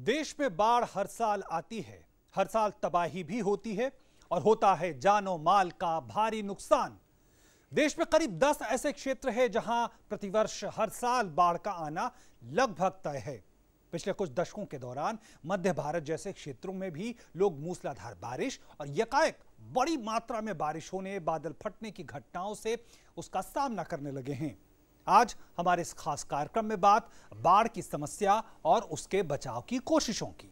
देश में बाढ़ हर साल आती है, हर साल तबाही भी होती है और होता है जानो माल का भारी नुकसान। देश में करीब 10 ऐसे क्षेत्र हैं जहां प्रतिवर्ष हर साल बाढ़ का आना लगभग तय है। पिछले कुछ दशकों के दौरान मध्य भारत जैसे क्षेत्रों में भी लोग मूसलाधार बारिश और यकायक बड़ी मात्रा में बारिश होने, बादल फटने की घटनाओं से उसका सामना करने लगे हैं। आज हमारे इस खास कार्यक्रम में बात बाढ़ की समस्या और उसके बचाव की कोशिशों की।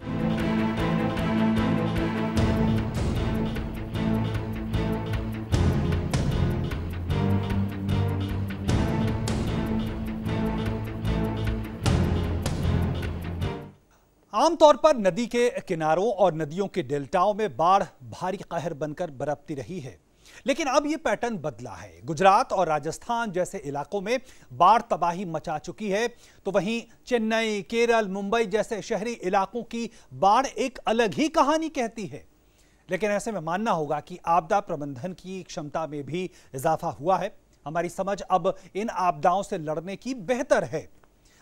आमतौर पर नदी के किनारों और नदियों के डेल्टाओं में बाढ़ भारी कहर बनकर बरपती रही है, लेकिन अब यह पैटर्न बदला है। गुजरात और राजस्थान जैसे इलाकों में बाढ़ तबाही मचा चुकी है, तो वहीं चेन्नई, केरल, मुंबई जैसे शहरी इलाकों की बाढ़ एक अलग ही कहानी कहती है। लेकिन ऐसे में मानना होगा कि आपदा प्रबंधन की क्षमता में भी इजाफा हुआ है। हमारी समझ अब इन आपदाओं से लड़ने की बेहतर है।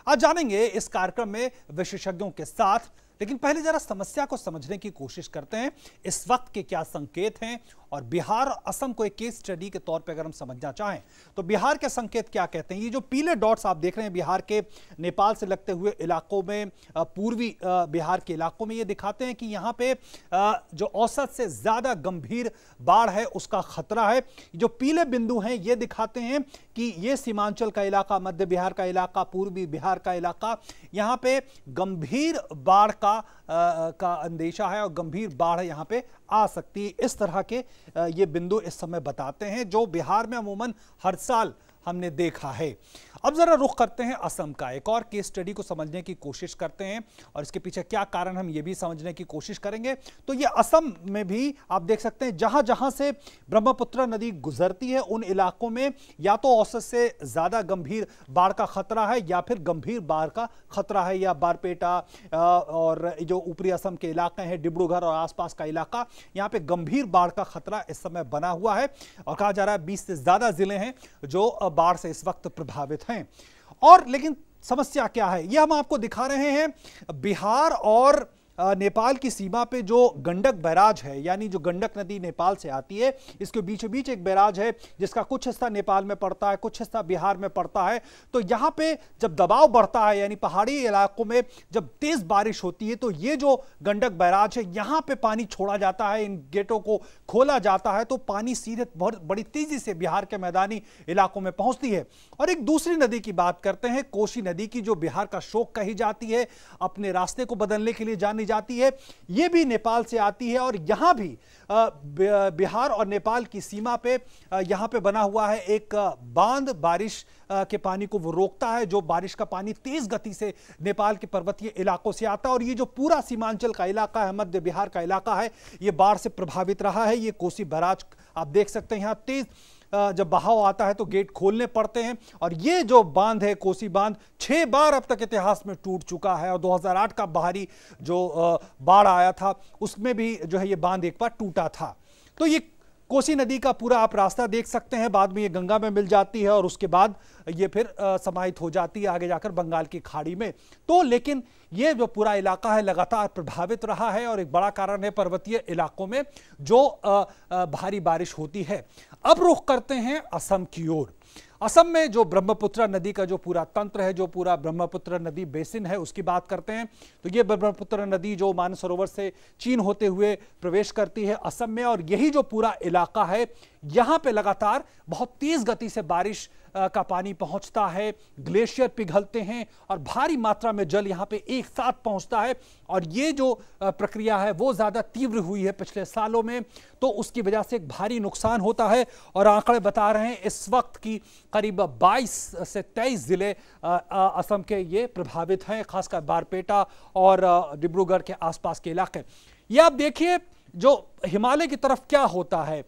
आज जानेंगे इस कार्यक्रम में विशेषज्ञों के साथ, लेकिन पहले जरा समस्या को समझने की कोशिश करते हैं। इस वक्त के क्या संकेत हैं और बिहार और असम को एक केस स्टडी के तौर पर अगर हम समझना चाहें तो बिहार के संकेत क्या कहते हैं। ये जो पीले डॉट्स आप देख रहे हैं बिहार के नेपाल से लगते हुए इलाकों में, पूर्वी बिहार के इलाकों में, ये दिखाते हैं कि यहाँ पे जो औसत से ज्यादा गंभीर बाढ़ है उसका खतरा है। जो पीले बिंदु हैं ये दिखाते हैं कि ये सीमांचल का इलाका, मध्य बिहार का इलाका, पूर्वी बिहार का इलाका, यहाँ पे गंभीर बाढ़ का अंदेशा है और गंभीर बाढ़ यहाँ पे आ सकती है। इस तरह के ये बिंदु इस समय बताते हैं जो बिहार में अमूमन हर साल हमने देखा है। अब जरा रुख करते हैं असम का, एक और केस स्टडी को समझने की कोशिश करते हैं और इसके पीछे क्या कारण हम ये भी समझने की कोशिश करेंगे। तो ये असम में भी आप देख सकते हैं जहां जहां से ब्रह्मपुत्र नदी गुजरती है उन इलाकों में या तो औसत से ज्यादा गंभीर बाढ़ का खतरा है या फिर गंभीर बाढ़ का खतरा है। या बारपेटा और जो ऊपरी असम के इलाके हैं, डिब्रूगढ़ और आसपास का इलाका, यहाँ पे गंभीर बाढ़ का खतरा इस समय बना हुआ है और कहा जा रहा है 20 से ज्यादा जिले हैं जो बाढ़ से इस वक्त प्रभावित हैं। और लेकिन समस्या क्या है यह हम आपको दिखा रहे हैं। बिहार और नेपाल की सीमा पे जो गंडक बैराज है, यानी जो गंडक नदी नेपाल से आती है, इसके बीचों बीच एक बैराज है जिसका कुछ हिस्सा नेपाल में पड़ता है, कुछ हिस्सा बिहार में पड़ता है। तो यहाँ पे जब दबाव बढ़ता है, यानी पहाड़ी इलाकों में जब तेज बारिश होती है, तो ये जो गंडक बैराज है यहाँ पे पानी छोड़ा जाता है, इन गेटों को खोला जाता है, तो पानी सीधे बहुत बड़ी तेजी से बिहार के मैदानी इलाकों में पहुंचती है। और एक दूसरी नदी की बात करते हैं, कोसी नदी की, जो बिहार का शोक कही जाती है, अपने रास्ते को बदलने के लिए जानी जाती है, ये भी नेपाल से आती है। और यहां भी बिहार और नेपाल की सीमा पे यहां पे बना हुआ है एक बांध, बारिश के पानी को वो रोकता है, जो बारिश का पानी तेज गति से नेपाल के पर्वतीय इलाकों से आता है। और ये जो पूरा सीमांचल का इलाका है, मध्य बिहार का इलाका है, ये बाढ़ से प्रभावित रहा है। ये कोसी बैराज आप देख सकते हैं, यहां तेज जब बहाव आता है तो गेट खोलने पड़ते हैं। और ये जो बांध है, कोसी बांध, 6 बार अब तक इतिहास में टूट चुका है और 2008 का बाहरी जो बाढ़ आया था उसमें भी जो है ये बांध एक बार टूटा था। तो ये कोसी नदी का पूरा आप रास्ता देख सकते हैं, बाद में ये गंगा में मिल जाती है और उसके बाद ये फिर समाहित हो जाती है आगे जाकर बंगाल की खाड़ी में। तो लेकिन ये जो पूरा इलाका है लगातार प्रभावित रहा है और एक बड़ा कारण है पर्वतीय इलाकों में जो भारी बारिश होती है। अब रुख करते हैं असम की ओर। असम में जो ब्रह्मपुत्र नदी का जो पूरा तंत्र है, जो पूरा ब्रह्मपुत्र नदी बेसिन है, उसकी बात करते हैं। तो ये ब्रह्मपुत्र नदी जो मानसरोवर से चीन होते हुए प्रवेश करती है असम में, और यही जो पूरा इलाका है यहां पे लगातार बहुत तेज गति से बारिश का पानी पहुंचता है, ग्लेशियर पिघलते हैं और भारी मात्रा में जल यहां पे एक साथ पहुंचता है। और ये जो प्रक्रिया है वो ज्यादा तीव्र हुई है पिछले सालों में, तो उसकी वजह से एक भारी नुकसान होता है। और आंकड़े बता रहे हैं इस वक्त की करीब 22 से 23 जिले असम के ये प्रभावित हैं, खासकर बारपेटा और डिब्रूगढ़ के आसपास के इलाके। ये आप देखिए जो हिमालय की तरफ क्या होता है,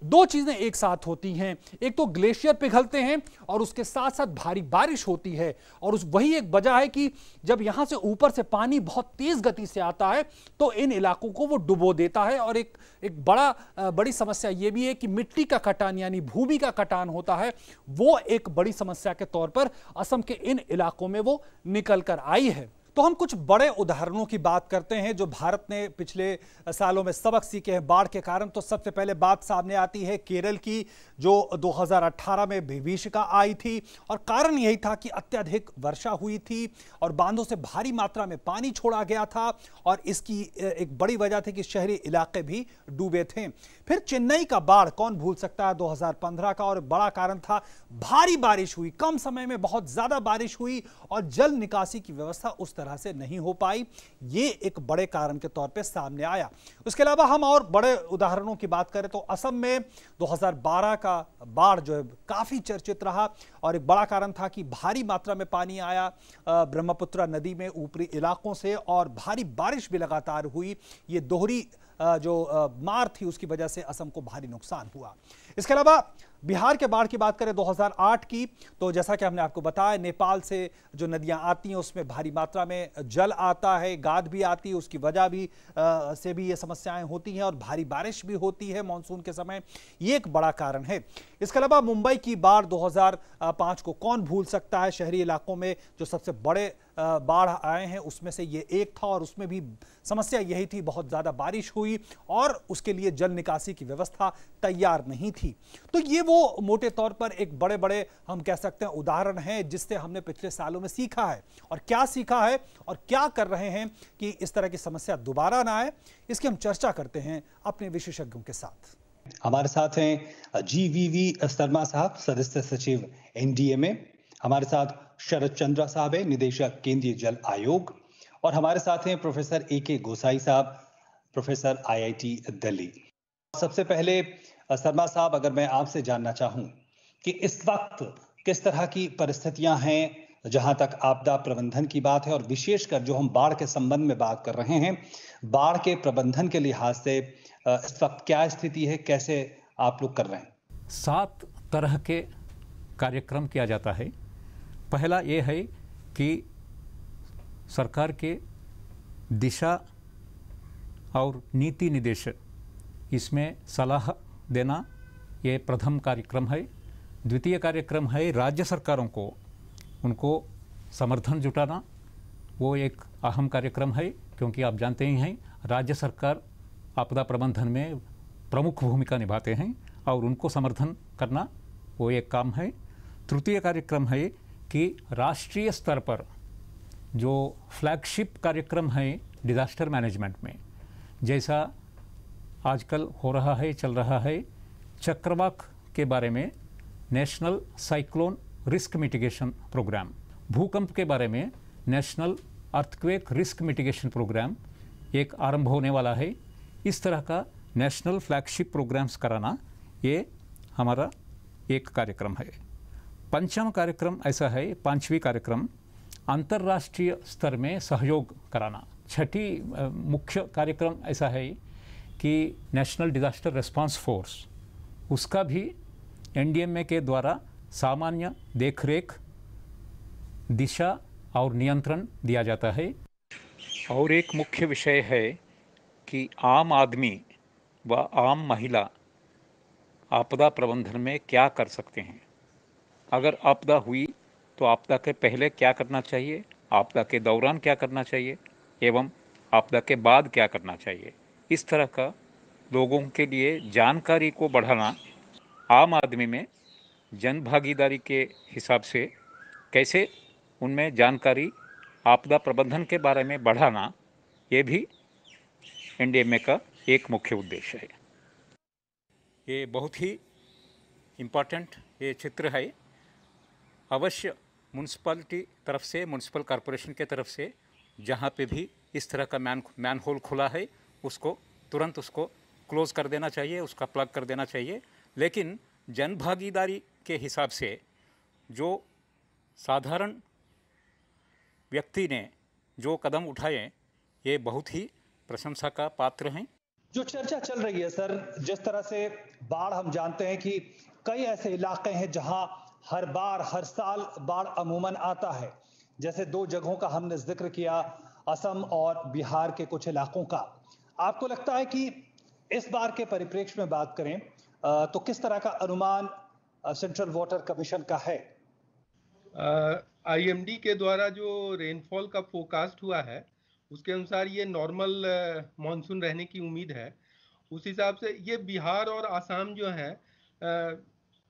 दो चीजें एक साथ होती हैं। एक तो ग्लेशियर पिघलते हैं और उसके साथ साथ भारी बारिश होती है। और वही एक वजह है कि जब यहां से ऊपर से पानी बहुत तेज गति से आता है तो इन इलाकों को वो डुबो देता है। और एक बड़ी समस्या ये भी है कि मिट्टी का कटान, यानी भूमि का कटान होता है, वो एक बड़ी समस्या के तौर पर असम के इन इलाकों में वो निकल कर आई है। तो हम कुछ बड़े उदाहरणों की बात करते हैं जो भारत ने पिछले सालों में सबक सीखे हैं बाढ़ के कारण। तो सबसे पहले बात सामने आती है केरल की, जो 2018 में विभीषिका आई थी और कारण यही था कि अत्यधिक वर्षा हुई थी और बांधों से भारी मात्रा में पानी छोड़ा गया था और इसकी एक बड़ी वजह थी कि शहरी इलाके भी डूबे थे। फिर चेन्नई का बाढ़ कौन भूल सकता है 2015 का, और बड़ा कारण था भारी बारिश हुई, कम समय में बहुत ज्यादा बारिश हुई और जल निकासी की व्यवस्था उस तरह से नहीं हो पाई। ये एक बड़े कारण के तौर पे सामने आया। उसके अलावा हम और बड़े उदाहरणों की बात करें तो असम में 2012 का बाढ़ जो है काफी चर्चित रहा और एक बड़ा कारण था कि भारी मात्रा में पानी आया ब्रह्मपुत्र नदी में ऊपरी इलाकों से और भारी बारिश भी लगातार हुई। ये दोहरी जो मार थी उसकी वजह से असम को भारी नुकसान हुआ। इसके अलावा बिहार के बाढ़ की बात करें 2008 की, तो जैसा कि हमने आपको बताया नेपाल से जो नदियां आती हैं उसमें भारी मात्रा में जल आता है, गाद भी आती है, उसकी वजह भी से भी ये समस्याएं होती हैं और भारी बारिश भी होती है मानसून के समय। ये एक बड़ा कारण है। इसके अलावा मुंबई की बाढ़ 2005 को कौन भूल सकता है। शहरी इलाकों में जो सबसे बड़े बाढ़ आए हैं उसमें से ये एक था और उसमें भी समस्या यही थी, बहुत ज्यादा बारिश हुई और उसके लिए जल निकासी की व्यवस्था तैयार नहीं थी। तो ये वो मोटे तौर पर एक बड़े बड़े हम कह सकते हैं उदाहरण हैं जिससे हमने पिछले सालों में सीखा है और क्या सीखा है और क्या कर रहे हैं कि इस तरह की समस्या दोबारा ना आए। इसकी हम चर्चा करते हैं अपने विशेषज्ञों के साथ। हमारे साथ हैं GVV शर्मा साहब, सदस्य सचिव NDA में। हमारे साथ शरद चंद्रा साहब है, निदेशक केंद्रीय जल आयोग। और हमारे साथ हैं प्रोफेसर AK गोसाई साहब, प्रोफेसर IIT दिल्ली। सबसे पहले शर्मा साहब, अगर मैं आपसे जानना चाहूं कि इस वक्त किस तरह की परिस्थितियां हैं जहां तक आपदा प्रबंधन की बात है और विशेषकर जो हम बाढ़ के संबंध में बात कर रहे हैं, बाढ़ के प्रबंधन के लिहाज से इस वक्त क्या स्थिति है, कैसे आप लोग कर रहे हैं? 7 तरह के कार्यक्रम किया जाता है। पहला ये है कि सरकार के दिशा और नीति निर्देश इसमें सलाह देना, ये प्रथम कार्यक्रम है। द्वितीय कार्यक्रम है राज्य सरकारों को उनको समर्थन जुटाना, वो एक अहम कार्यक्रम है क्योंकि आप जानते ही हैं राज्य सरकार आपदा प्रबंधन में प्रमुख भूमिका निभाते हैं और उनको समर्थन करना वो एक काम है। तृतीय कार्यक्रम है कि राष्ट्रीय स्तर पर जो फ्लैगशिप कार्यक्रम है डिजास्टर मैनेजमेंट में, जैसा आजकल हो रहा है, चल रहा है, चक्रवात के बारे में national cyclone risk mitigation programme, भूकंप के बारे में national earthquake risk mitigation programme एक आरंभ होने वाला है। इस तरह का नेशनल फ्लैगशिप प्रोग्राम्स कराना ये हमारा एक कार्यक्रम है। पंचम कार्यक्रम ऐसा है, पांचवी कार्यक्रम अंतर्राष्ट्रीय स्तर में सहयोग कराना। छठी मुख्य कार्यक्रम ऐसा है कि नेशनल डिजास्टर रिस्पांस फोर्स, उसका भी NDMA के द्वारा सामान्य देखरेख, दिशा और नियंत्रण दिया जाता है। और एक मुख्य विषय है कि आम आदमी व आम महिला आपदा प्रबंधन में क्या कर सकते हैं। अगर आपदा हुई तो आपदा के पहले क्या करना चाहिए, आपदा के दौरान क्या करना चाहिए एवं आपदा के बाद क्या करना चाहिए। इस तरह का लोगों के लिए जानकारी को बढ़ाना, आम आदमी में जन भागीदारी के हिसाब से कैसे उनमें जानकारी आपदा प्रबंधन के बारे में बढ़ाना, ये भी NDMA का एक मुख्य उद्देश्य है। ये बहुत ही इम्पोर्टेंट ये चित्र है। अवश्य म्यूनसिपैलिटी तरफ से, म्यूनसिपल कॉरपोरेशन के तरफ से जहाँ पे भी इस तरह का मैन होल खुला है उसको तुरंत उसको क्लोज कर देना चाहिए, उसका प्लग कर देना चाहिए। लेकिन जन भागीदारी के हिसाब से जो साधारण व्यक्ति ने जो कदम उठाए, ये बहुत ही प्रशंसा का पात्र हैं। जो चर्चा चल रही है सर, जिस तरह से बाढ़, हम जानते हैं कि कई ऐसे इलाके हैं जहां हर बार हर साल बाढ़ अमूमन आता है। जैसे 2 जगहों का हमने जिक्र किया, असम और बिहार के कुछ इलाकों का। आपको लगता है कि इस बार के परिप्रेक्ष्य में बात करें तो किस तरह का अनुमान सेंट्रल वाटर कमीशन का है? आईएमडी के द्वारा जो रेनफॉल का फोरकास्ट हुआ है उसके अनुसार ये नॉर्मल मानसून रहने की उम्मीद है। उस हिसाब से ये बिहार और आसाम जो है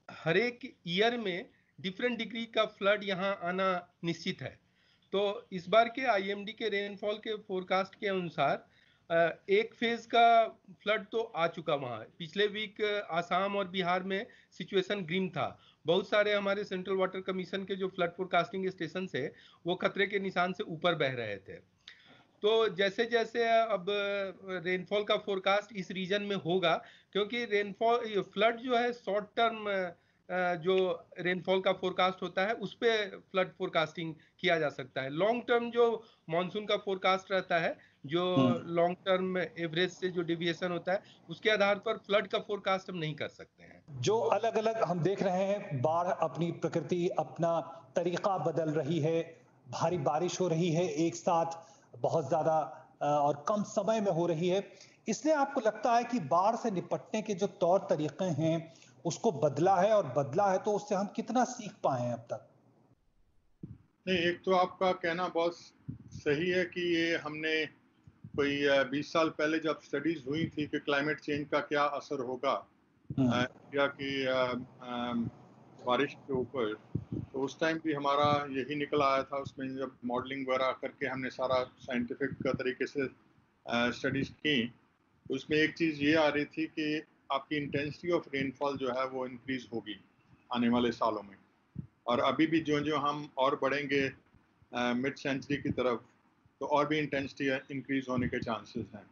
हर एक ईयर में डिफरेंट डिग्री का फ्लड यहाँ आना निश्चित है। तो इस बार के आईएमडी के रेनफॉल के फोरकास्ट के अनुसार एक फेज का फ्लड तो आ चुका वहाँ। पिछले वीक आसाम और बिहार में सिचुएशन ग्रीम था। बहुत सारे हमारे सेंट्रल वाटर कमीशन के जो फ्लड फोरकास्टिंग स्टेशन है वो खतरे के निशान से ऊपर बह रहे थे। तो जैसे जैसे अब रेनफॉल का फोरकास्ट इस रीजन में होगा, क्योंकि रेनफॉल फ्लड जो है शॉर्ट टर्म जो रेनफॉल का फोरकास्ट होता है उस पे फ्लड फोरकास्टिंग किया जा सकता है। लॉन्ग टर्म जो मानसून का फोरकास्ट रहता है, जो लॉन्ग टर्म एवरेज से जो डिविएशन होता है, उसके आधार पर फ्लड का फोरकास्ट हम नहीं कर सकते हैं। जो अलग अलग हम देख रहे हैं, बाढ़ अपनी प्रकृति, अपना तरीका बदल रही है, भारी बारिश हो रही है एक साथ, बहुत ज्यादा और कम समय में हो रही है। इसलिए आपको लगता है कि बाढ़ से निपटने के जो तौर तरीके हैं उसको बदला है, और बदला है तो उससे हम कितना सीख पाए हैं अब तक? नहीं, एक तो आपका कहना बहुत सही है कि ये हमने कोई 20 साल पहले जब स्टडीज हुई थी कि क्लाइमेट चेंज का क्या असर होगा या कि बारिश के ऊपर, तो उस टाइम भी हमारा यही निकल आया था। उसमें जब मॉडलिंग वगैरह करके हमने सारा साइंटिफिक तरीके से स्टडीज की, उसमें एक चीज़ ये आ रही थी कि आपकी इंटेंसिटी ऑफ रेनफॉल जो है वो इंक्रीज होगी आने वाले सालों में। और अभी भी जो जो हम और बढ़ेंगे मिड सेंचुरी की तरफ, तो और भी इंटेंसिटी इंक्रीज होने के चांसेस हैं।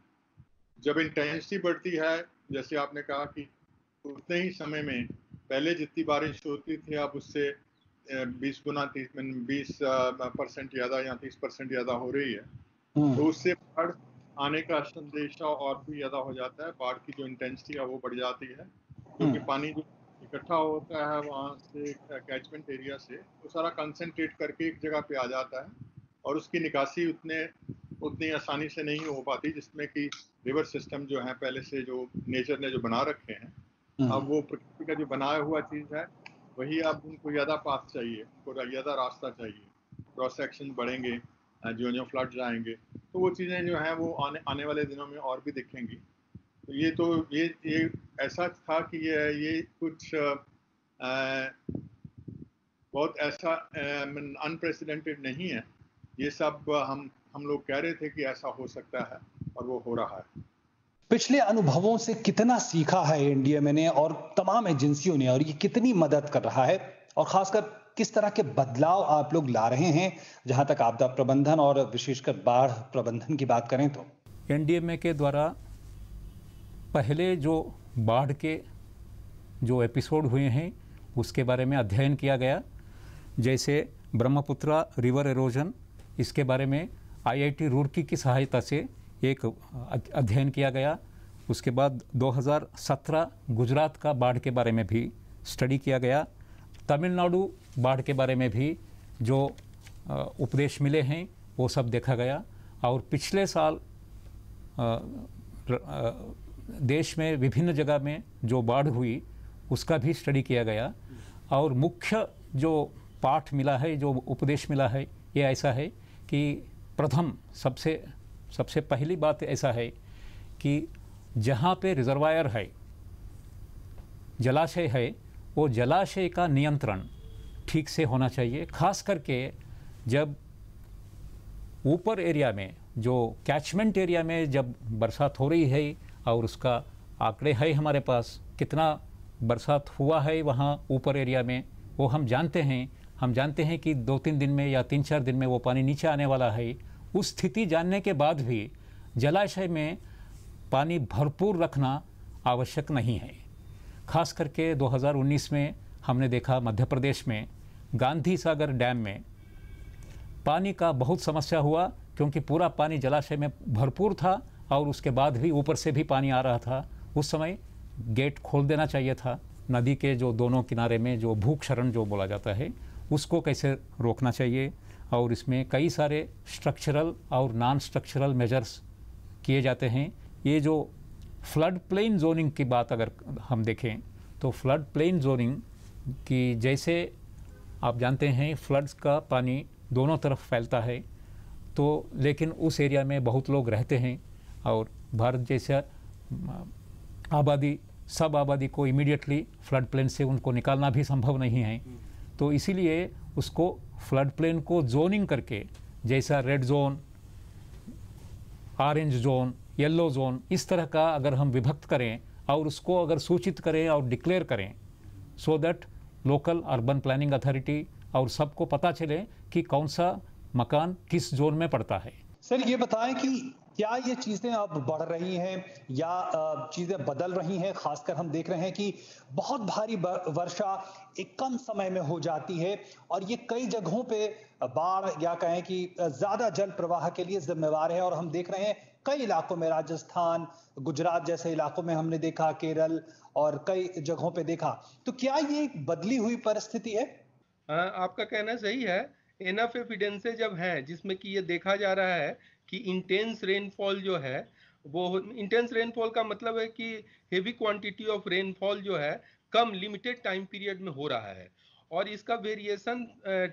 जब इंटेंसिटी बढ़ती है, जैसे आपने कहा कि उतने ही समय में पहले जितनी बारिश होती थी अब उससे 20% ज़्यादा या 30% ज़्यादा हो रही है, तो उससे बाढ़ आने का संदेशा और भी ज़्यादा हो जाता है। बाढ़ की जो इंटेंसिटी है वो बढ़ जाती है, क्योंकि पानी जो इकट्ठा होता है वहाँ से कैचमेंट एरिया से, वो सारा कंसंट्रेट करके एक जगह पे आ जाता है, और उसकी निकासी उतनी आसानी से नहीं हो पाती, जिसमें कि रिवर सिस्टम जो है पहले से जो नेचर ने जो बना रखे हैं, अब वो प्रकृति का जो बनाया हुआ चीज़ है वही अब उनको ज़्यादा पाथ चाहिए, उनको ज़्यादा रास्ता चाहिए, क्रॉस सेक्शन बढ़ेंगे, जो फ्लड्स आएंगे, तो वो चीज़ें जो हैं वो आने वाले दिनों में और भी दिखेंगी। तो ये ऐसा था कि ये कुछ बहुत ऐसा अनप्रेसिडेंटेड नहीं है। ये सब हम लोग कह रहे थे कि ऐसा हो सकता है, और वो हो रहा है। पिछले अनुभवों से कितना सीखा है एनडीएमए ने और तमाम एजेंसियों ने, और ये कितनी मदद कर रहा है, और खासकर किस तरह के बदलाव आप लोग ला रहे हैं जहां तक आपदा प्रबंधन और विशेषकर बाढ़ प्रबंधन की बात करें तो? एनडीएमए के द्वारा पहले जो बाढ़ के जो एपिसोड हुए हैं उसके बारे में अध्ययन किया गया। जैसे ब्रह्मपुत्रा रिवर एरोजन, इसके बारे में आईआईटी रुड़की की सहायता से एक अध्ययन किया गया। उसके बाद 2017 गुजरात का बाढ़ के बारे में भी स्टडी किया गया। तमिलनाडु बाढ़ के बारे में भी जो उपदेश मिले हैं वो सब देखा गया। और पिछले साल देश में विभिन्न जगह में जो बाढ़ हुई उसका भी स्टडी किया गया। और मुख्य जो पाठ मिला है, जो उपदेश मिला है, ये ऐसा है कि प्रथम सबसे पहली बात ऐसा है कि जहाँ पे रिजर्वायर है, जलाशय है, वो जलाशय का नियंत्रण ठीक से होना चाहिए। खास करके जब ऊपर एरिया में, जो कैचमेंट एरिया में जब बरसात हो रही है, और उसका आंकड़े है हमारे पास कितना बरसात हुआ है वहाँ ऊपर एरिया में, वो हम जानते हैं कि 2-3 दिन में या 3-4 दिन में वो पानी नीचे आने वाला है। उस स्थिति जानने के बाद भी जलाशय में पानी भरपूर रखना आवश्यक नहीं है। खास करके 2019 में हमने देखा मध्य प्रदेश में गांधी सागर डैम में पानी का बहुत समस्या हुआ, क्योंकि पूरा पानी जलाशय में भरपूर था और उसके बाद भी ऊपर से भी पानी आ रहा था। उस समय गेट खोल देना चाहिए था। नदी के जो दोनों किनारे में जो भूक्षरण जो बोला जाता है उसको कैसे रोकना चाहिए, और इसमें कई सारे स्ट्रक्चरल और नॉन स्ट्रक्चरल मेजर्स किए जाते हैं। ये जो फ्लड प्लेन जोनिंग की बात अगर हम देखें तो फ्लड प्लेन जोनिंग की, जैसे आप जानते हैं फ्लड्स का पानी दोनों तरफ फैलता है, तो लेकिन उस एरिया में बहुत लोग रहते हैं और भारत जैसा आबादी, सब आबादी को इमीडिएटली फ्लड प्लेन से उनको निकालना भी संभव नहीं है। तो इसीलिए उसको फ्लड प्लेन को जोनिंग करके, जैसा red zone, orange zone, yellow zone, इस तरह का अगर हम विभक्त करें और उसको अगर सूचित करें और डिक्लेयर करें, so that local urban planning authority और सबको पता चले कि कौन सा मकान किस जोन में पड़ता है। सर ये बताएं कि क्या ये चीजें अब बढ़ रही हैं या चीजें बदल रही हैं? खासकर हम देख रहे हैं कि बहुत भारी वर्षा एक कम समय में हो जाती है और ये कई जगहों पे बाढ़ या कहें कि ज्यादा जल प्रवाह के लिए जिम्मेवार है। और हम देख रहे हैं कई इलाकों में, राजस्थान, गुजरात जैसे इलाकों में हमने देखा, केरल और कई जगहों पे देखा। तो क्या ये एक बदली हुई परिस्थिति है? आपका कहना सही है। एनफ एविडेंसेस जब हैं जिसमें कि ये देखा जा रहा है कि इंटेंस रेनफॉल जो है, वो इंटेंस रेनफॉल का मतलब है कि हेवी क्वांटिटी ऑफ रेनफॉल जो है कम लिमिटेड टाइम पीरियड में हो रहा है, और इसका वेरिएशन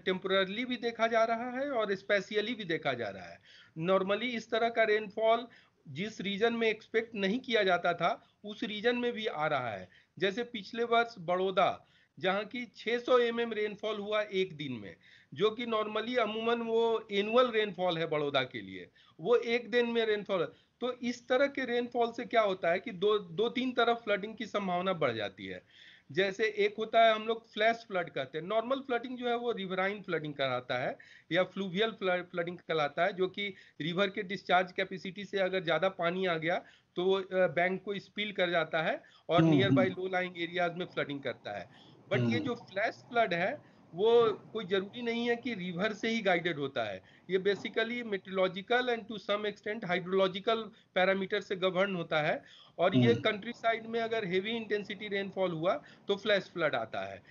टेम्पोररली भी देखा जा रहा है और स्पेशियली भी देखा जा रहा है। नॉर्मली इस तरह का रेनफॉल जिस रीजन में एक्सपेक्ट नहीं किया जाता था उस रीजन में भी आ रहा है। जैसे पिछले वर्ष बड़ौदा, जहाँ की 600 mm रेनफॉल हुआ एक दिन में, जो कि नॉर्मली अमूमन वो एनुअल रेनफॉल है बड़ौदा के लिए, वो एक दिन में रेनफॉल। तो इस तरह के रेनफॉल से क्या होता है कि दो तीन तरफ फ्लडिंग की संभावना बढ़ जाती है। जैसे एक होता है, हम लोग फ्लैश फ्लड कहते हैं। नॉर्मल फ्लडिंग जो है वो रिवराइन फ्लडिंग कहलाता है या फ्लूवियल फ्लडिंग कहलाता है, जो कि रिवर के डिस्चार्ज कैपेसिटी से अगर ज़्यादा पानी आ गया तो वो बैंक को स्पिल कर जाता है और near by low lying areas में फ्लडिंग करता है। बट ये जो फ्लैश फ्लड है वो कोई जरूरी नहीं है कि रिवर से ही गाइडेड होता है। ये basically metrological and to some extent hydrological parameter से गवर्न होता है, और ये कंट्री साइड में अगर हेवी इंटेंसिटी रेनफॉल हुआ तो फ्लैश फ्लड आता है।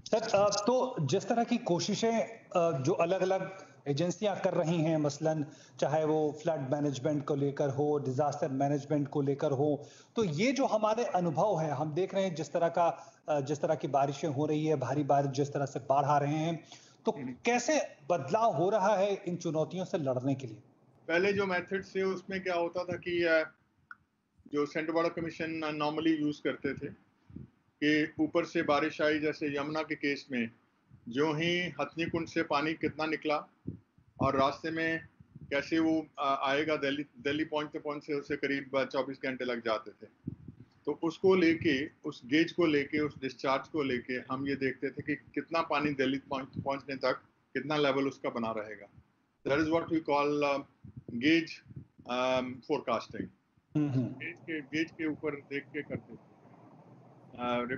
सर तो जिस तरह की कोशिशें जो अलग अलग एजेंसियां कर रही हैं, मसलन चाहे वो फ्लड मैनेजमेंट को लेकर हो, डिजास्टर मैनेजमेंट को लेकर हो, तो ये जो हमारे अनुभव है, हम देख रहे हैं जिस तरह की बारिशें हो रही है, भारी बारिश, जिस तरह से बाढ़ आ रहे हैं, तो कैसे बदलाव हो रहा है इन चुनौतियों से लड़ने के लिए? पहले जो मेथड से उसमें क्या होता था कि जो central water commission normally use करते थे कि ऊपर से बारिश आई, जैसे यमुना के केस में जो ही हथनी कुंड से पानी कितना निकला और रास्ते में कैसे वो आएगा दिल्ली पहुंचते उसे करीब 24 घंटे लग जाते थे। तो उसको लेके, उस गेज को लेके, उस डिस्चार्ज को लेके हम ये देखते थे कि कितना पानी दिल्ली पहुंचने तक कितना लेवल उसका बना रहेगा। That is what we call gauge forecasting. Gauge के ऊपर देख के करते थे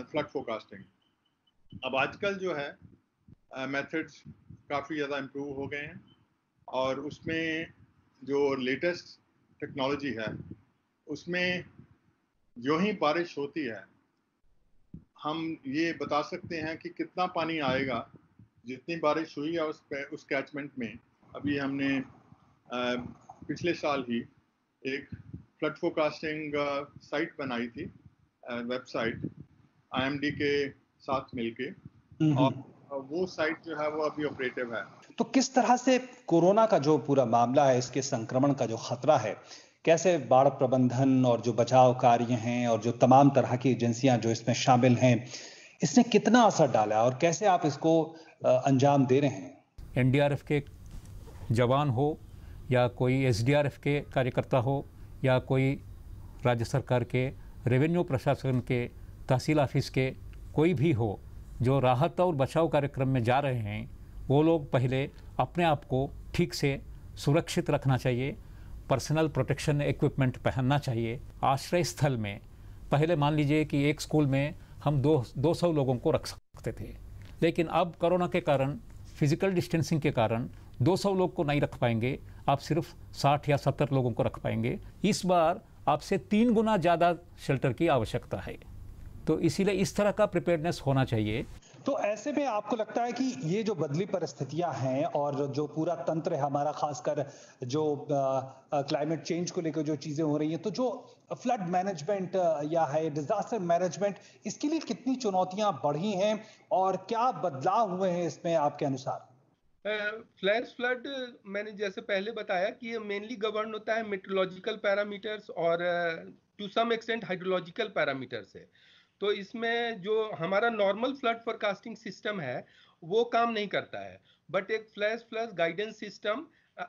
फ्लड फोरकास्टिंग। अब आजकल जो है मेथड्स काफ़ी ज़्यादा इम्प्रूव हो गए हैं और उसमें जो लेटेस्ट टेक्नोलॉजी है उसमें जो ही बारिश होती है हम ये बता सकते हैं कि कितना पानी आएगा। जितनी बारिश हुई है उस कैचमेंट में, अभी हमने पिछले साल ही एक फ्लड फोरकास्टिंग साइट बनाई थी, वेबसाइट IMD के साथ मिलके, और वो साइट जो है वो अभी ऑपरेटिव है। तो किस तरह से कोरोना का जो पूरा मामला है, इसके संक्रमण का जो खतरा है, कैसे बाढ़ प्रबंधन और जो बचाव कार्य हैं और जो तमाम तरह की एजेंसियां जो इसमें शामिल हैं, इसने कितना असर डाला और कैसे आप इसको अंजाम दे रहे हैं? NDRF के जवान हो या कोई SDRF के कार्यकर्ता हो या कोई राज्य सरकार के रेवेन्यू प्रशासन के तहसील ऑफिस के कोई भी हो, जो राहत और बचाव कार्यक्रम में जा रहे हैं, वो लोग पहले अपने आप को ठीक से सुरक्षित रखना चाहिए। पर्सनल प्रोटेक्शन इक्विपमेंट पहनना चाहिए। आश्रय स्थल में पहले मान लीजिए कि एक स्कूल में हम 200 लोगों को रख सकते थे, लेकिन अब कोरोना के कारण, फिजिकल डिस्टेंसिंग के कारण 200 लोग को नहीं रख पाएंगे, आप सिर्फ 60 या 70 लोगों को रख पाएंगे। इस बार आपसे 3 गुना ज़्यादा शेल्टर की आवश्यकता है। तो इसीलिए इस तरह का प्रिपेयर्डनेस होना चाहिए। तो ऐसे में आपको लगता है कि ये जो बदली परिस्थितियां हैं और जो पूरा तंत्र है हमारा, खासकर जो क्लाइमेट चेंज को लेकर जो चीजें हो रही हैं, तो जो फ्लड मैनेजमेंट या है डिजास्टर मैनेजमेंट, इसके लिए कितनी चुनौतियां बढ़ी हैं और क्या बदलाव हुए हैं इसमें आपके अनुसार? फ्लैश फ्लड मैंने जैसे पहले बताया कि ये मेनली गवर्न होता है मेट्रोलॉजिकल पैरामीटर्स और to some extent hydrological parameters है। तो इसमें जो हमारा नॉर्मल फ्लड फोरकास्टिंग सिस्टम है वो काम नहीं करता है, बट एक flash flood guidance system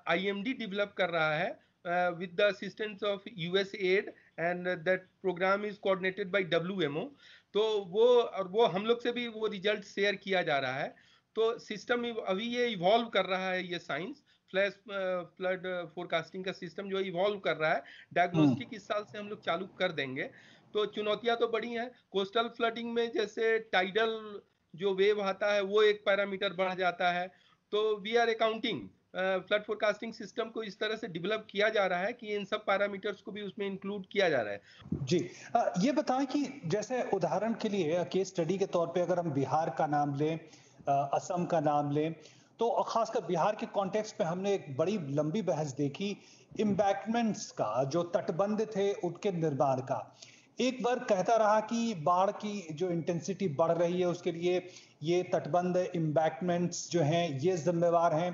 IMD develop कर रहा है with the assistance of USAID and that program is coordinated by WMO। तो वो हम लोग से भी वो रिजल्ट शेयर किया जा रहा है। तो सिस्टम अभी ये इवॉल्व कर रहा है, ये साइंस फ्लैश फ्लड फोरकास्टिंग का सिस्टम जो इवॉल्व कर रहा है। डायग्नोस्टिक इस साल से हम लोग चालू कर देंगे। तो चुनौतियां तो बड़ी हैं। कोस्टल फ्लडिंग में जैसे टाइडल जो वेव आता है वो एक पैरामीटर बढ़ जाता है। तो we are accounting flood forecasting system को इस तरह से डेवलप किया जा रहा है कि इन सब पैरामीटर्स को भी उसमें इंक्लूड किया जा रहा है। जी, ये बताएं कि जैसे उदाहरण के लिए केस स्टडी के तौर पे अगर हम बिहार का नाम लें, असम का नाम लें, तो खासकर बिहार के कॉन्टेक्स्ट में हमने एक बड़ी लंबी बहस देखी एम्बैंकमेंट्स का, जो तटबंध थे उनके निर्माण का। एक बार कहता रहा कि बाढ़ की जो इंटेंसिटी बढ़ रही है उसके लिए ये तटबंध एम्बैंकमेंट्स जो हैं ये जिम्मेवार हैं।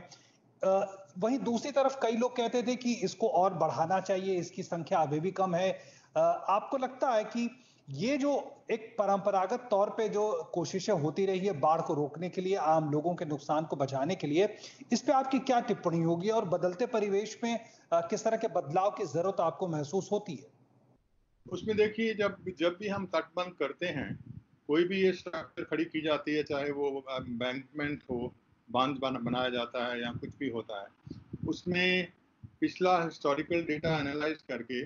वहीं दूसरी तरफ कई लोग कहते थे कि इसको और बढ़ाना चाहिए, इसकी संख्या अभी भी कम है। आपको लगता है कि ये जो एक परंपरागत तौर पे जो कोशिशें होती रही है बाढ़ को रोकने के लिए, आम लोगों के नुकसान को बचाने के लिए, इस पे आपकी क्या टिप्पणी होगी और बदलते परिवेश में किस तरह के बदलाव की जरूरत आपको महसूस होती है? उसमें देखिए, जब भी हम तटबंध करते हैं, कोई भी ये स्ट्रक्चर खड़ी की जाती है, चाहे वो एम्बैंकमेंट हो, बांध बनाया जाता है या कुछ भी होता है, उसमें पिछला हिस्टोरिकल डेटा एनालाइज करके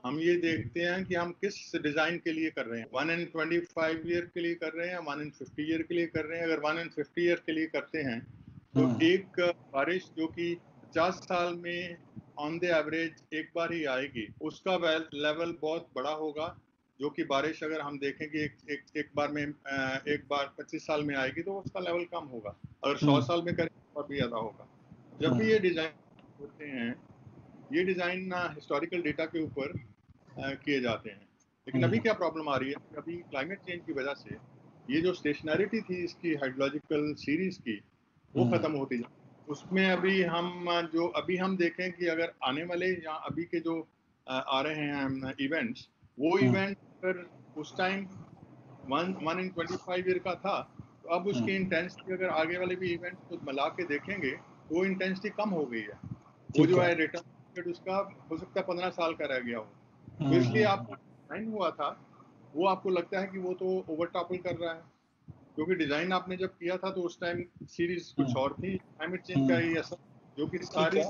हम ये देखते हैं कि हम किस डिजाइन के लिए कर रहे हैं। 1 in 25 ईयर के लिए कर रहे हैं या 1 in 50 ईयर के लिए कर रहे हैं। अगर 1 in 50 ईयर के लिए करते हैं तो एक बारिश जो कि 50 साल में ऑन द एवरेज एक बार ही आएगी, उसका लेवल बहुत बड़ा होगा। जो कि बारिश अगर हम देखें कि एक बार 25 साल में आएगी तो उसका लेवल कम होगा। अगर 100 साल में करें तो भी ज्यादा होगा। जब भी ये डिजाइन होते हैं, ये डिजाइन हिस्टोरिकल डेटा के ऊपर किए जाते हैं। लेकिन अभी क्या प्रॉब्लम आ रही है, अभी क्लाइमेट चेंज की वजह से ये जो स्टेशनैरिटी थी इसकी हाइड्रोलॉजिकल सीरीज की, वो खत्म होती जा रही है। उसमें अभी हम देखें कि अगर आने वाले या अभी के जो आ रहे हैं इवेंट्स, वो इवेंट अगर उस टाइम 1 in 25 ईयर का था, तो अब उसकी इंटेंसिटी अगर आगे वाले भी इवेंट को मिला के देखेंगे तो वो इंटेंसिटी कम हो गई है। वो जो है रिटर्न उसका हो सकता है 15 साल का रह गया हो। तो इसलिए आपका डिजाइन हुआ था वो आपको लगता है कि वो तो ओवर टॉपल कर रहा है, क्योंकि डिजाइन आपने जब किया था तो उस टाइम सीरीज कुछ और थी। क्लाइमेट चेंज का ही असर जो कि सारी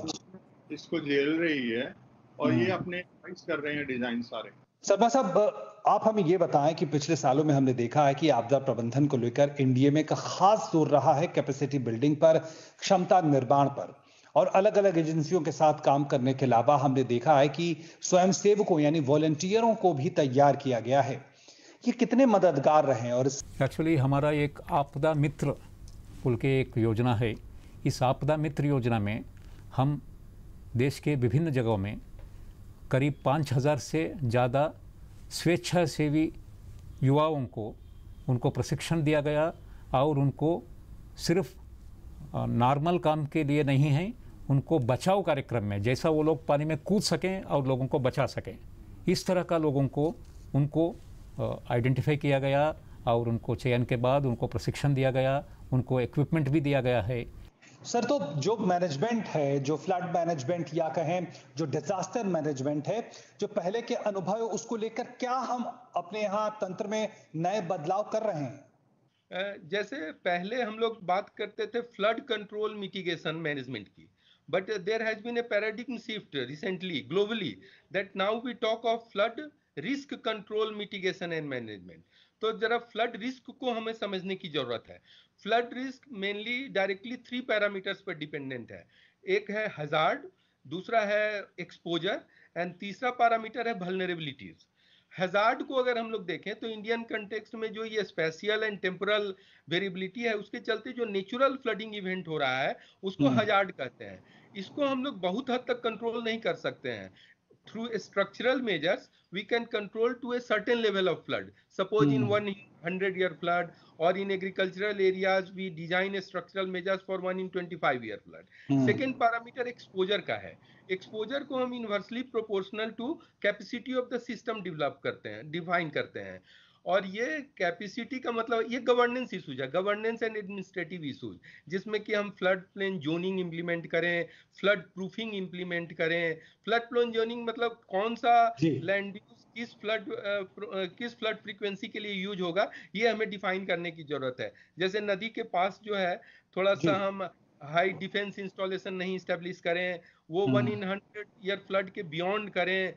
इसको झेल रही है और ये अपने कर रहे हैं डिजाइन सारे। शर्मा साहब, आप हमें ये बताएं कि पिछले सालों में हमने देखा है कि आपदा प्रबंधन को लेकर एनडीएमए का खास जोर रहा है कैपेसिटी बिल्डिंग पर, क्षमता निर्माण पर, और अलग अलग एजेंसियों के साथ काम करने के अलावा हमने देखा है कि स्वयंसेवकों यानी वॉलंटियरों को भी तैयार किया गया है। ये कितने मददगार रहे हैं? और एक्चुअली हमारा एक आपदा मित्र कुल के एक योजना है। इस आपदा मित्र योजना में हम देश के विभिन्न जगहों में करीब 5000 से ज़्यादा स्वेच्छासेवी युवाओं को उनको प्रशिक्षण दिया गया और उनको सिर्फ नॉर्मल काम के लिए नहीं है, उनको बचाव कार्यक्रम में जैसा वो लोग पानी में कूद सकें और लोगों को बचा सकें, इस तरह का लोगों को उनको आइडेंटिफाई किया गया और उनको चयन के बाद उनको प्रशिक्षण दिया गया, उनको इक्विपमेंट भी दिया गया है। सर, तो जो मैनेजमेंट है, जो फ्लड मैनेजमेंट या कहें जो डिजास्टर मैनेजमेंट है, जो पहले के अनुभव है, उसको लेकर क्या हम अपने यहाँ तंत्र में नए बदलाव कर रहे हैं? जैसे पहले हम लोग बात करते थे फ्लड कंट्रोल मिटिगेशन मैनेजमेंट की, but there has been a paradigm shift recently globally that now we talk of flood risk control mitigation and management. तो जरा फ्लड रिस्क को हमें समझने की जरूरत है। Flood risk mainly directly 3 parameters पर डिपेंडेंट है। एक है हजार्ड, दूसरा है एक्सपोजर एंड तीसरा पैरामीटर है वल्नरेबिलिटीज। हैजार्ड को अगर हम लोग देखें तो इंडियन कंटेक्स्ट में जो ये स्पेशियल एंड टेम्पोरल वेरिएबिलिटी है, उसके चलते जो नेचुरल फ्लडिंग इवेंट हो रहा है उसको हैजार्ड कहते हैं। इसको हम लोग बहुत हद तक कंट्रोल नहीं कर सकते हैं। Through structural measures, we can control to a certain level of flood. Suppose in 100-year flood, or in agricultural areas, we design a structural measures for 1 in 25-year flood. Second parameter exposure का है। Exposure को हम inversely proportional to capacity of the system develop करते हैं, define करते हैं। और ये कैपेसिटी का मतलब ये गवर्नेंस इशूज है, गवर्नेंस एंड एडमिनिस्ट्रेटिव इशूज, जिसमें कि हम फ्लड प्लेन जोनिंग इंप्लीमेंट करें, फ्लड प्रूफिंग इंप्लीमेंट करें। फ्लड प्लेन जोनिंग मतलब कौन सा लैंड यूज किस फ्लड फ्रीक्वेंसी के लिए यूज होगा, ये हमें डिफाइन करने की जरूरत है। जैसे नदी के पास जो है थोड़ा सा हम हाई डिफेंस इंस्टॉलेशन नहीं स्टेब्लिश करें, वो 1 in 100 ईयर फ्लड के बियॉन्ड करें।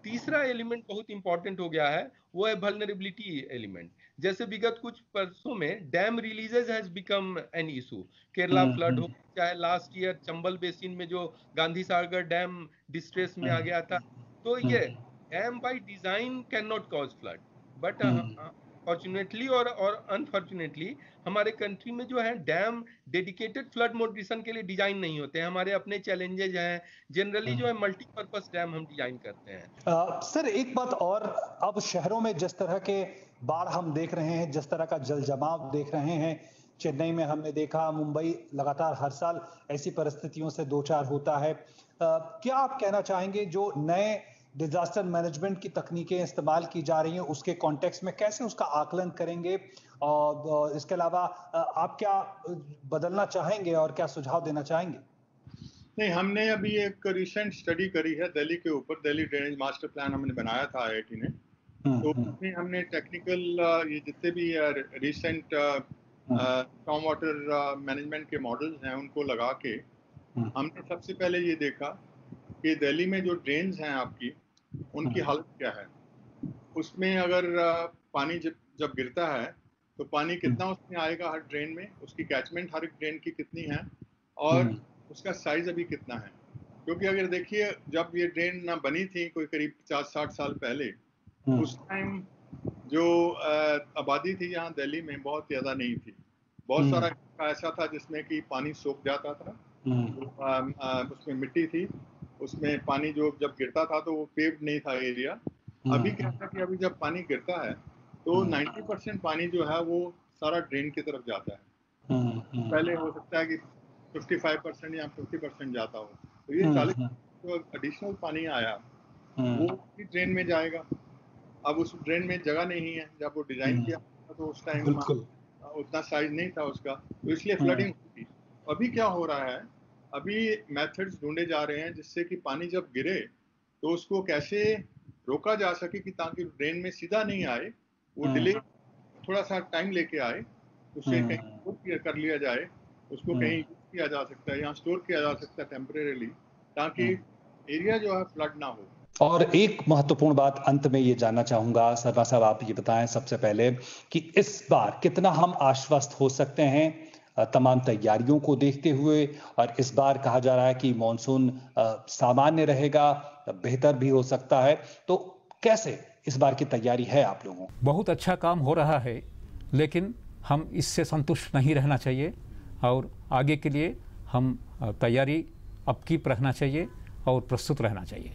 तीसरा एलिमेंट बहुत इंपॉर्टेंट हो गया है, वो है वल्नरेबिलिटी एलिमेंट। जैसे विगत कुछ वर्षों में dam releases has become an issue. Kerala flood हो, चाहे लास्ट ईयर चंबल बेसिन में जो गांधी सागर डैम डिस्ट्रेस में आ गया था। तो ये dam by design can not cause flood, but fortunately और अनफॉर्चुनेटली हमारे कंट्री में जो है डैम डेडिकेटेड फ्लड मॉडरेशन के लिए डिजाइन नहीं होते हैं। हमारे अपने चैलेंजेज हैं, जनरली जो है मल्टीपर्पस डैम हम डिजाइन करते हैं। सर एक बात और, अब शहरों में जिस तरह के बाढ़ हम देख रहे हैं, जिस तरह का जल जमाव देख रहे हैं, चेन्नई में हमने देखा, मुंबई लगातार हर साल ऐसी परिस्थितियों से दो चार होता है। क्या आप कहना चाहेंगे जो नए डिजास्टर मैनेजमेंट की तकनीकें इस्तेमाल की जा रही हैं उसके कॉन्टेक्स्ट में कैसे उसका आकलन करेंगे, और इसके अलावा आप क्या बदलना चाहेंगे और क्या सुझाव देना चाहेंगे? नहीं, हमने अभी एक रिसेंट स्टडी करी है दिल्ली के ऊपर, दिल्ली ड्रेनेज मास्टर प्लान हमने बनाया था IIT ने। तो उसमें हमने टेक्निकल ये जितने भी रिसेंट स्टॉर्म वाटर मैनेजमेंट के मॉडल्स हैं उनको लगा के हमने सबसे पहले ये देखा कि दिल्ली में जो ड्रेन्स हैं आपकी, उनकी हालत क्या है। उसमें अगर पानी जब गिरता है तो पानी कितना उसमें आएगा हर ड्रेन में, उसकी कैचमेंट हर एक ड्रेन की कितनी है और उसका साइज अभी कितना है। क्योंकि अगर देखिए जब ये ड्रेन ना बनी थी कोई करीब 50-60 साल पहले, उस टाइम जो आबादी थी यहाँ दिल्ली में बहुत ज़्यादा नहीं थी। बहुत सारा ऐसा था जिसमें कि पानी सोख जाता था, तो उसमें मिट्टी थी, उसमें पानी जो जब गिरता था तो वो पेव्ड नहीं था एरिया। अभी क्या था कि अभी जब पानी गिरता है तो 90% पानी जो है वो सारा ड्रेन की तरफ जाता है। पहले हो सकता है कि 55% या 50% जाता हो, तो ये 40% जो एडिशनल पानी आया वो ड्रेन में जाएगा। अब उस ड्रेन में जगह नहीं है, जब वो डिजाइन किया तो उस टाइम उतना साइज नहीं था उसका, तो इसलिए फ्लडिंग हुई। अभी क्या हो रहा है, अभी मेथड्स ढूंढे जा रहे हैं जिससे कि पानी जब गिरे तो उसको कैसे रोका जा सके कि ताकि ड्रेन में सीधा नहीं आए, वो डिले थोड़ा सा टाइम लेके आए, उसे कहीं कर लिया जाए, उसको कहीं किया जा सकता है या स्टोर किया जा सकता है टेम्परेरीली, ताकि एरिया जो है फ्लड ना हो। और एक महत्वपूर्ण बात अंत में ये जानना चाहूंगा, शर्मा साहब आप ये बताएं सबसे पहले कि इस बार कितना हम आश्वस्त हो सकते हैं तमाम तैयारियों को देखते हुए, और इस बार कहा जा रहा है कि मॉनसून सामान्य रहेगा, बेहतर भी हो सकता है, तो कैसे इस बार की तैयारी है आप लोगों? बहुत अच्छा काम हो रहा है, लेकिन हम इससे संतुष्ट नहीं रहना चाहिए और आगे के लिए हम तैयारी अपकीप रखना चाहिए और प्रस्तुत रहना चाहिए।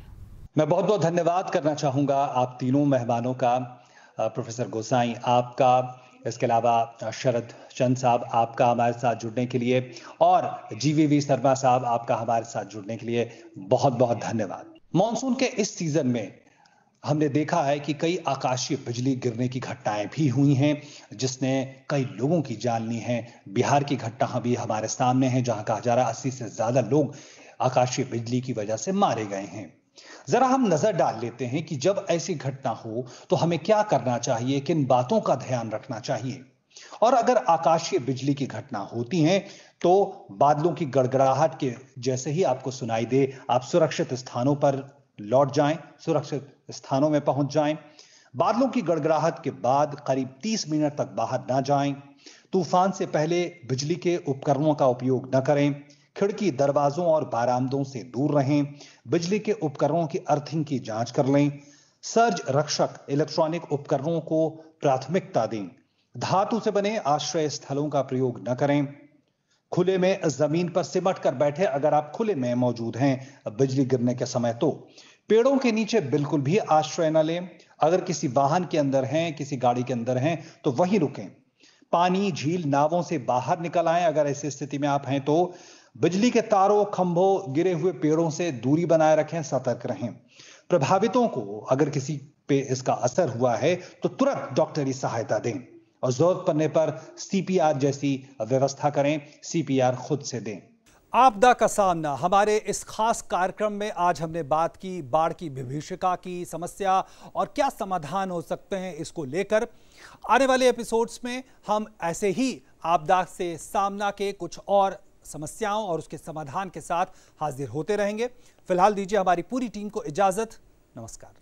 मैं बहुत बहुत धन्यवाद करना चाहूँगा आप तीनों मेहमानों का, प्रोफेसर गोसाई आपका, इसके अलावा शरद चंद्र साहब आपका हमारे साथ जुड़ने के लिए, और GVV शर्मा साहब आपका हमारे साथ जुड़ने के लिए बहुत बहुत धन्यवाद। मॉनसून के इस सीजन में हमने देखा है कि कई आकाशीय बिजली गिरने की घटनाएं भी हुई हैं जिसने कई लोगों की जान ली है। बिहार की घटना भी हमारे सामने है जहां कहा जा रहा है 80 से ज्यादा लोग आकाशीय बिजली की वजह से मारे गए हैं। जरा हम नजर डाल लेते हैं कि जब ऐसी घटना हो तो हमें क्या करना चाहिए, किन बातों का ध्यान रखना चाहिए। और अगर आकाशीय बिजली की घटना होती है तो बादलों की गड़गड़ाहट के जैसे ही आपको सुनाई दे, आप सुरक्षित स्थानों पर लौट जाएं, सुरक्षित स्थानों में पहुंच जाएं। बादलों की गड़गड़ाहट के बाद करीब 30 मिनट तक बाहर ना जाएं। तूफान से पहले बिजली के उपकरणों का उपयोग न करें। खिड़की, दरवाजों और बारामदों से दूर रहें। बिजली के उपकरणों की अर्थिंग की जांच कर लें। सर्ज रक्षक इलेक्ट्रॉनिक उपकरणों को प्राथमिकता दें। धातु से बने आश्रय स्थलों का प्रयोग न करें। खुले में जमीन पर सिमट कर बैठे अगर आप खुले में मौजूद हैं बिजली गिरने के समय तो पेड़ों के नीचे बिल्कुल भी आश्रय न लें। अगर किसी वाहन के अंदर हैं, किसी गाड़ी के अंदर हैं तो वहीं रुकें। पानी, झील, नावों से बाहर निकल आएं। अगर ऐसी स्थिति में आप हैं तो बिजली के तारों, खंभों, गिरे हुए पेड़ों से दूरी बनाए रखें, सतर्क रहें। प्रभावितों को अगर किसी पे इसका असर हुआ है तो तुरंत डॉक्टरी सहायता दें और जरूरत पड़ने पर सीपीआर जैसी व्यवस्था करें। सीपीआर खुद से दें। आपदा का सामना, हमारे इस खास कार्यक्रम में आज हमने बात की बाढ़ की विभीषिका की समस्या और क्या समाधान हो सकते हैं इसको लेकर। आने वाले एपिसोड्स में हम ऐसे ही आपदा से सामना के कुछ और समस्याओं और उसके समाधान के साथ हाजिर होते रहेंगे। फिलहाल दीजिए हमारी पूरी टीम को इजाजत। नमस्कार।